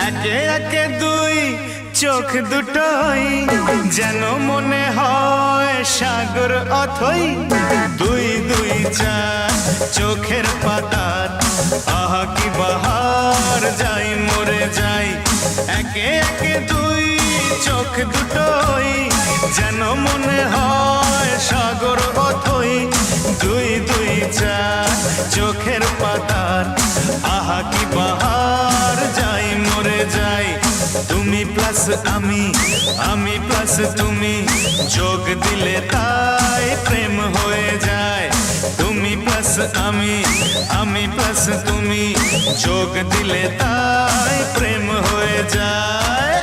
একে একে দুই চোখ দুটোই যেন মনে হয় সাগর অথই। দুই দুই চার চোখের পাতার আহা কি বাহার, যাই মরে যাই। একে একে দুই চোখ দুটোই যেন মনে হয় সাগর অথই। দুই দুই চার চোখের পাতার আহা কি বাহার, যাই মরে যাই। তুমি প্লাস আমি, আমি প্লাস তুমি, যোগ দিলে তাই প্রেম হয়ে যায়। তুমি প্লাস আমি, আমি প্লাস তুমি, যোগ দিলে তাই প্রেম হয়ে যায়।